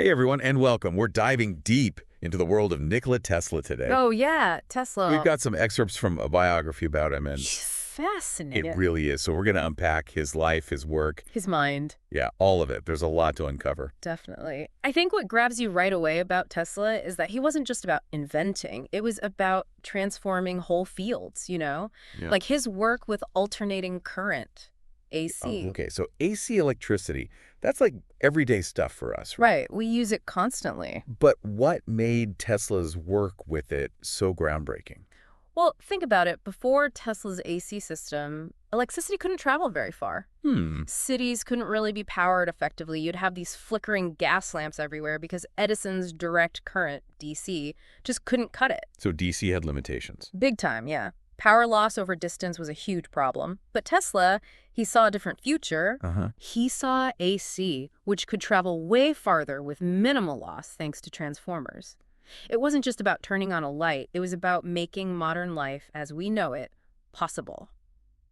Hey everyone, and welcome. We're diving deep into the world of Nikola Tesla today. Oh, yeah, We've Tesla. got some excerpts from a biography about him, and He's it fascinating. really is. So we're going to unpack his life, his work. His mind, Yeah, all of it. There's a lot to uncover. definitely. I think what grabs you right away about Tesla is that he wasn't just about inventing. It was about transforming whole fields. Yeah. Like his work with alternating current, Oh, AC. okay. So AC electricity, that's like everyday stuff for us. Right, we use it constantly. But what made Tesla's work with it so groundbreaking? Well, think about it. Before Tesla's AC system, electricity couldn't travel very far. Hmm. Cities couldn't really be powered effectively. You'd have these flickering gas lamps everywhere because Edison's direct current, DC, just couldn't cut it. So DC had limitations. Big time, yeah. Power loss over distance was a huge problem. But Tesla, he saw a different future. Uh-huh. He saw AC, which could travel way farther with minimal loss thanks to transformers. It wasn't just about turning on a light. It was about making modern life, as we know it, possible.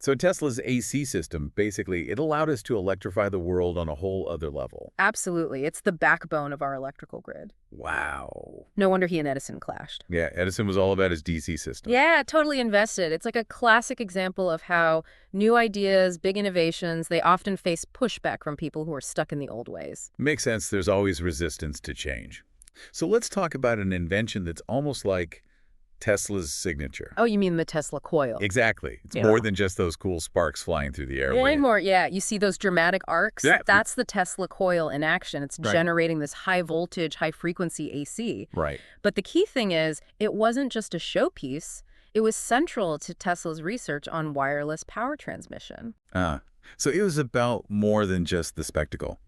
So Tesla's AC system, basically, it allowed us to electrify the world on a whole other level. Absolutely. It's the backbone of our electrical grid. Wow. No wonder he and Edison clashed. Yeah, Edison was all about his DC system. Yeah, totally invested. It's like a classic example of how new ideas, big innovations, they often face pushback from people who are stuck in the old ways. Makes sense. There's always resistance to change. So let's talk about an invention that's almost like Tesla's signature. Oh, you mean the Tesla coil? Exactly. It's Yeah. more than just those cool sparks flying through the air. Way more, yeah. You see those dramatic arcs? Yeah. That's the Tesla coil in action. It's Right. generating this high voltage, high frequency AC. Right. But the key thing is, it wasn't just a showpiece. It was central to Tesla's research on wireless power transmission. So it was about more than just the spectacle.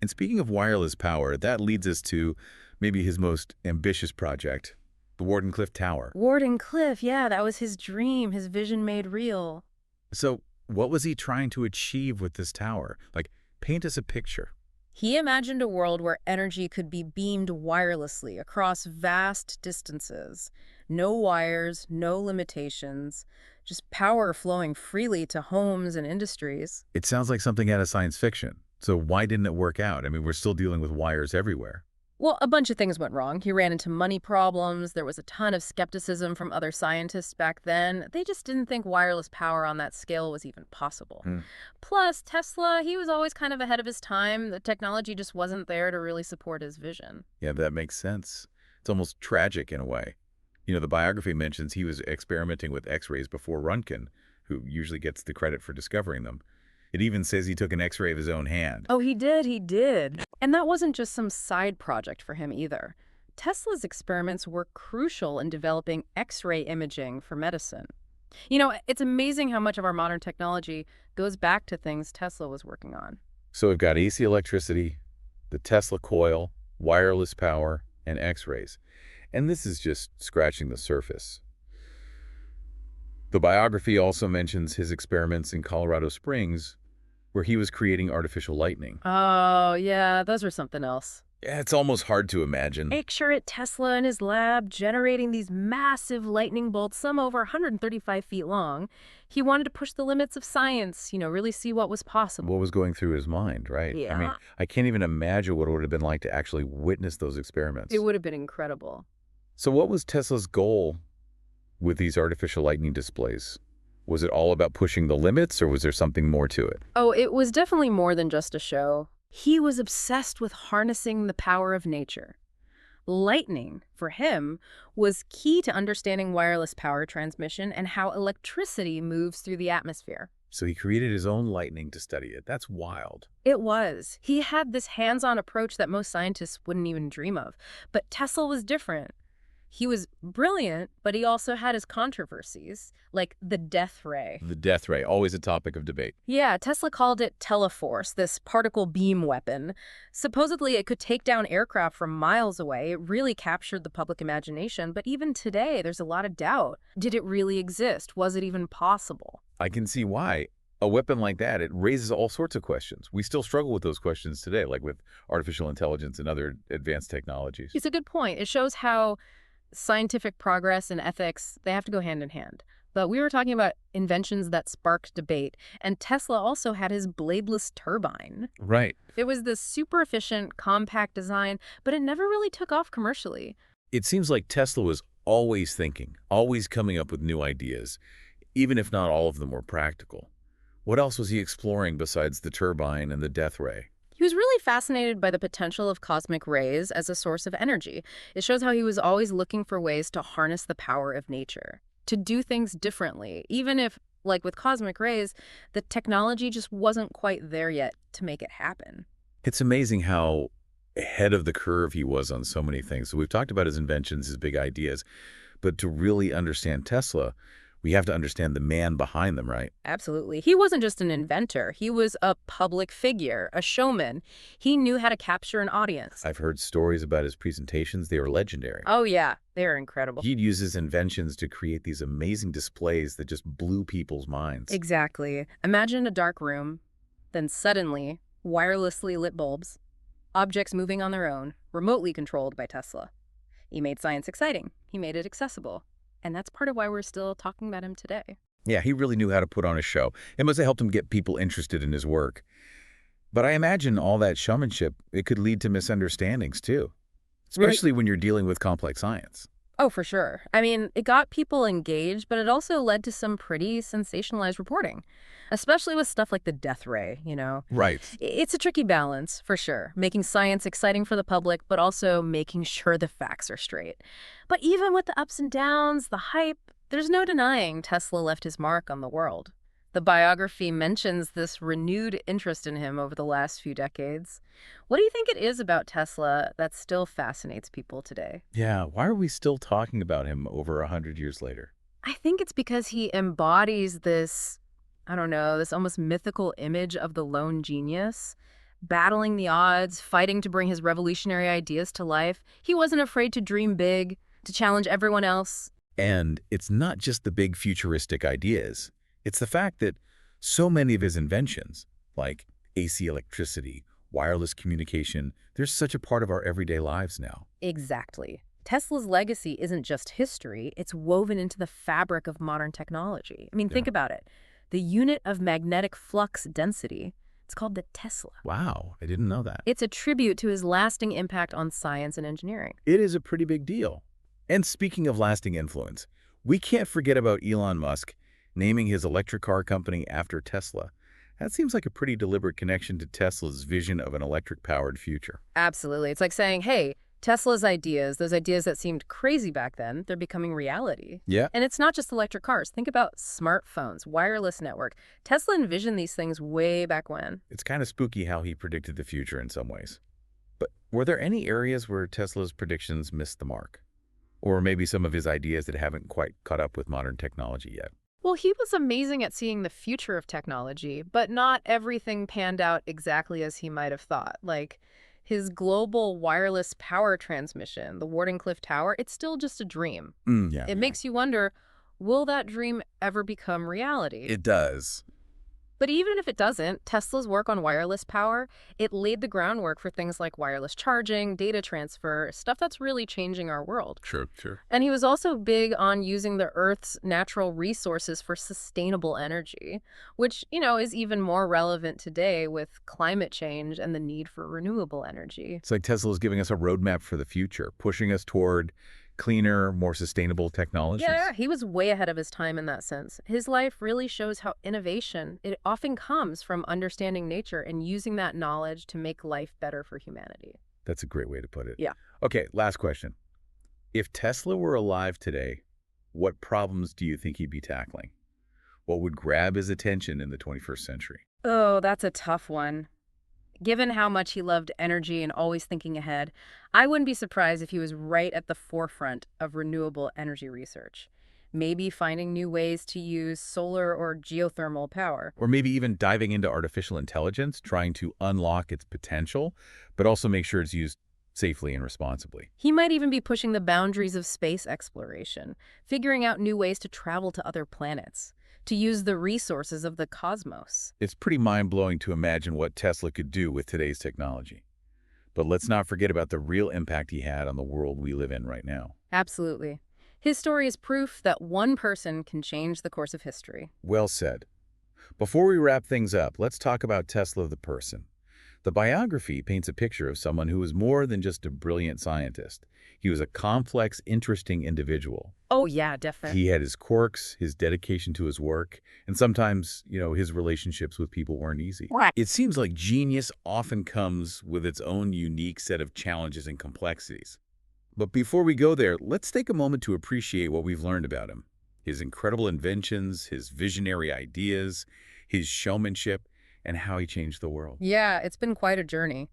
And speaking of wireless power, that leads us to maybe his most ambitious project, the Wardenclyffe Tower. Wardenclyffe, yeah, that was his dream, his vision made real. So what was he trying to achieve with this tower? Like, paint us a picture. He imagined a world where energy could be beamed wirelessly across vast distances. No wires, no limitations, just power flowing freely to homes and industries. It sounds like something out of science fiction. So why didn't it work out? I mean, we're still dealing with wires everywhere. Well, a bunch of things went wrong. He ran into money problems. There was a ton of skepticism from other scientists back then. They just didn't think wireless power on that scale was even possible. Plus, Tesla, he was always kind of ahead of his time. The technology just wasn't there to really support his vision. Yeah, that makes sense. It's almost tragic in a way. You know, the biography mentions he was experimenting with X-rays before Röntgen, who usually gets the credit for discovering them. It even says he took an X-ray of his own hand. Oh, he did. And that wasn't just some side project for him either. Tesla's experiments were crucial in developing X-ray imaging for medicine. You know, it's amazing how much of our modern technology goes back to things Tesla was working on. So we've got AC electricity, the Tesla coil, wireless power, and X-rays. And this is just scratching the surface. The biography also mentions his experiments in Colorado Springs, where he was creating artificial lightning. Oh, yeah, those were something else. Yeah, it's almost hard to imagine. Picture it, Tesla in his lab generating these massive lightning bolts, some over 135 feet long. He wanted to push the limits of science, really see what was possible. What was going through his mind, right? I mean, Yeah. I can't even imagine what it would have been like to actually witness those experiments. It would have been incredible. So what was Tesla's goal with these artificial lightning displays? Was it all about pushing the limits, or was there something more to it? Oh, it was definitely more than just a show. He was obsessed with harnessing the power of nature. Lightning, for him, was key to understanding wireless power transmission and how electricity moves through the atmosphere. So he created his own lightning to study it. That's wild. It was. He had this hands-on approach that most scientists wouldn't even dream of. But Tesla was different. He was brilliant, but he also had his controversies, like the death ray. The death ray, always a topic of debate. Yeah, Tesla called it teleforce, this particle beam weapon. Supposedly, it could take down aircraft from miles away. It really captured the public imagination, but even today, there's a lot of doubt. Did it really exist? Was it even possible? I can see why. A weapon like that, it raises all sorts of questions. We still struggle with those questions today, like with artificial intelligence and other advanced technologies. It's a good point. It shows how scientific progress and ethics, they have to go hand in hand. But we were talking about inventions that sparked debate, and Tesla also had his bladeless turbine. Right. It was this super efficient, compact design, but it never really took off commercially. It seems like Tesla was always thinking, always coming up with new ideas, even if not all of them were practical. What else was he exploring besides the turbine and the death ray? He was really fascinated by the potential of cosmic rays as a source of energy. It shows how he was always looking for ways to harness the power of nature, to do things differently, even if, like with cosmic rays, the technology just wasn't quite there yet to make it happen. It's amazing how ahead of the curve he was on so many things. So we've talked about his inventions, his big ideas, but to really understand Tesla, we have to understand the man behind them, right? Absolutely. He wasn't just an inventor. He was a public figure, a showman. He knew how to capture an audience. I've heard stories about his presentations. They were legendary. Oh, yeah. They're incredible. He'd use his inventions to create these amazing displays that just blew people's minds. Exactly. Imagine a dark room, then suddenly, wirelessly lit bulbs, objects moving on their own, remotely controlled by Tesla. He made science exciting. He made it accessible. And that's part of why we're still talking about him today. Yeah, he really knew how to put on a show. It must have helped him get people interested in his work. But I imagine all that showmanship, it could lead to misunderstandings too, especially when you're dealing with complex science. Oh, for sure. I mean, it got people engaged, but it also led to some pretty sensationalized reporting, especially with stuff like the death ray. Right. It's a tricky balance, for sure, making science exciting for the public, but also making sure the facts are straight. But even with the ups and downs, the hype, there's no denying Tesla left his mark on the world. The biography mentions this renewed interest in him over the last few decades. What do you think it is about Tesla that still fascinates people today? Yeah, why are we still talking about him over 100 years later? I think it's because he embodies this, I don't know, this almost mythical image of the lone genius, battling the odds, fighting to bring his revolutionary ideas to life. He wasn't afraid to dream big, to challenge everyone else. And it's not just the big futuristic ideas. It's the fact that so many of his inventions, like AC electricity, wireless communication, they're such a part of our everyday lives now. Exactly. Tesla's legacy isn't just history, it's woven into the fabric of modern technology. I mean, think about it. The unit of magnetic flux density, it's called the Tesla. Wow, I didn't know that. It's a tribute to his lasting impact on science and engineering. It is a pretty big deal. And speaking of lasting influence, we can't forget about Elon Musk naming his electric car company after Tesla. That seems like a pretty deliberate connection to Tesla's vision of an electric-powered future. Absolutely. It's like saying, hey, Tesla's ideas, those ideas that seemed crazy back then, they're becoming reality. Yeah. And it's not just electric cars. Think about smartphones, wireless network. Tesla envisioned these things way back when. It's kind of spooky how he predicted the future in some ways. But were there any areas where Tesla's predictions missed the mark? Or maybe some of his ideas that haven't quite caught up with modern technology yet? Well, he was amazing at seeing the future of technology, but not everything panned out exactly as he might have thought. Like his global wireless power transmission, the Wardenclyffe Tower, it's still just a dream. It makes you wonder, will that dream ever become reality? It does. But even if it doesn't, Tesla's work on wireless power, it laid the groundwork for things like wireless charging, data transfer, stuff that's really changing our world. Sure. And he was also big on using the Earth's natural resources for sustainable energy, which, is even more relevant today with climate change and the need for renewable energy. It's like Tesla's giving us a roadmap for the future, pushing us toward cleaner, more sustainable technologies. Yeah, he was way ahead of his time in that sense. His life really shows how innovation, it often comes from understanding nature and using that knowledge to make life better for humanity. That's a great way to put it. Yeah. Okay, last question. If Tesla were alive today, what problems do you think he'd be tackling? What would grab his attention in the 21st century? Oh, that's a tough one. Given how much he loved energy and always thinking ahead, I wouldn't be surprised if he was right at the forefront of renewable energy research. Maybe finding new ways to use solar or geothermal power. Or maybe even diving into artificial intelligence, trying to unlock its potential, but also make sure it's used safely and responsibly. He might even be pushing the boundaries of space exploration, figuring out new ways to travel to other planets, to use the resources of the cosmos. It's pretty mind-blowing to imagine what Tesla could do with today's technology. But let's not forget about the real impact he had on the world we live in right now. Absolutely. His story is proof that one person can change the course of history. Well said. Before we wrap things up, let's talk about Tesla the person. The biography paints a picture of someone who was more than just a brilliant scientist. He was a complex, interesting individual. Oh, yeah, definitely. He had his quirks, his dedication to his work, and sometimes, his relationships with people weren't easy. Right. It seems like genius often comes with its own unique set of challenges and complexities. But before we go there, let's take a moment to appreciate what we've learned about him. His incredible inventions, his visionary ideas, his showmanship, and how he changed the world. Yeah, it's been quite a journey.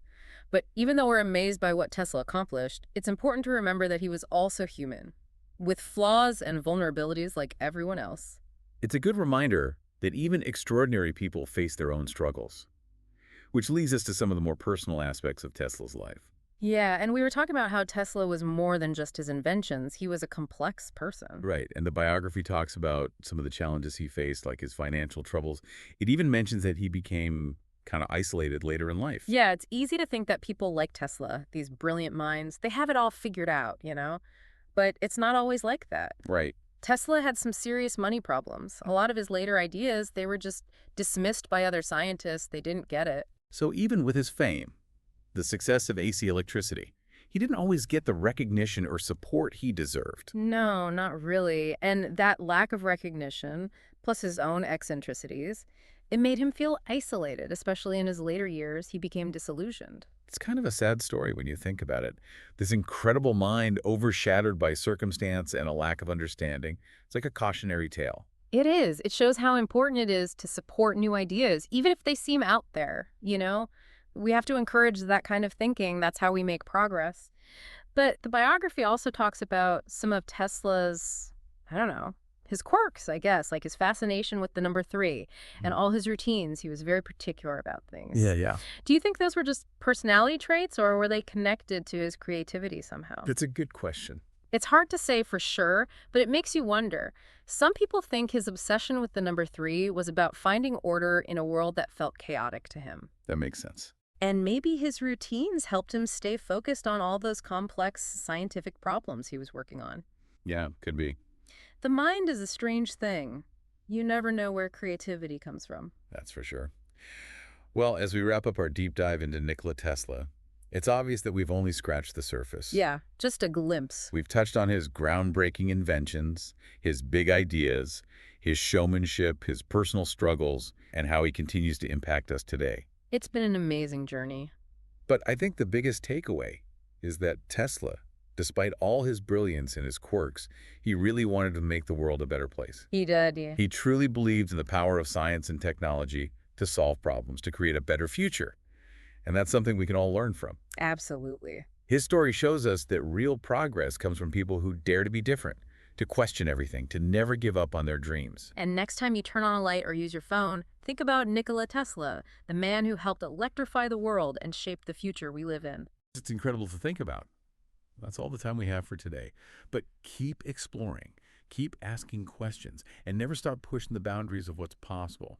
But even though we're amazed by what Tesla accomplished, it's important to remember that he was also human, with flaws and vulnerabilities like everyone else. It's a good reminder that even extraordinary people face their own struggles, which leads us to some of the more personal aspects of Tesla's life. Yeah, and we were talking about how Tesla was more than just his inventions. He was a complex person. Right, and the biography talks about some of the challenges he faced, like his financial troubles. It even mentions that he became kind of isolated later in life. Yeah, it's easy to think that people like Tesla, these brilliant minds, they have it all figured out. But it's not always like that. Right. Tesla had some serious money problems. A lot of his later ideas, they were just dismissed by other scientists. They didn't get it. So even with his fame, the success of AC electricity, he didn't always get the recognition or support he deserved. No, not really. And that lack of recognition, plus his own eccentricities, it made him feel isolated, especially in his later years. He became disillusioned. It's kind of a sad story when you think about it. This incredible mind overshadowed by circumstance and a lack of understanding. It's like a cautionary tale. It is. It shows how important it is to support new ideas, even if they seem out there. We have to encourage that kind of thinking. That's how we make progress. But the biography also talks about some of Tesla's, I don't know, his quirks, I guess, like his fascination with the number 3 and all his routines. He was very particular about things. Yeah. Do you think those were just personality traits, or were they connected to his creativity somehow? That's a good question. It's hard to say for sure, but it makes you wonder. Some people think his obsession with the number 3 was about finding order in a world that felt chaotic to him. That makes sense. And maybe his routines helped him stay focused on all those complex scientific problems he was working on. Yeah, could be. The mind is a strange thing. You never know where creativity comes from. That's for sure. Well, as we wrap up our deep dive into Nikola Tesla, it's obvious that we've only scratched the surface. Yeah, just a glimpse. We've touched on his groundbreaking inventions, his big ideas, his showmanship, his personal struggles, and how he continues to impact us today. It's been an amazing journey. But I think the biggest takeaway is that Tesla, despite all his brilliance and his quirks, he really wanted to make the world a better place. He did, yeah. He truly believed in the power of science and technology to solve problems, to create a better future. And that's something we can all learn from. Absolutely. His story shows us that real progress comes from people who dare to be different, to question everything, to never give up on their dreams. And next time you turn on a light or use your phone, think about Nikola Tesla, the man who helped electrify the world and shape the future we live in. It's incredible to think about. That's all the time we have for today. But keep exploring, keep asking questions, and never stop pushing the boundaries of what's possible.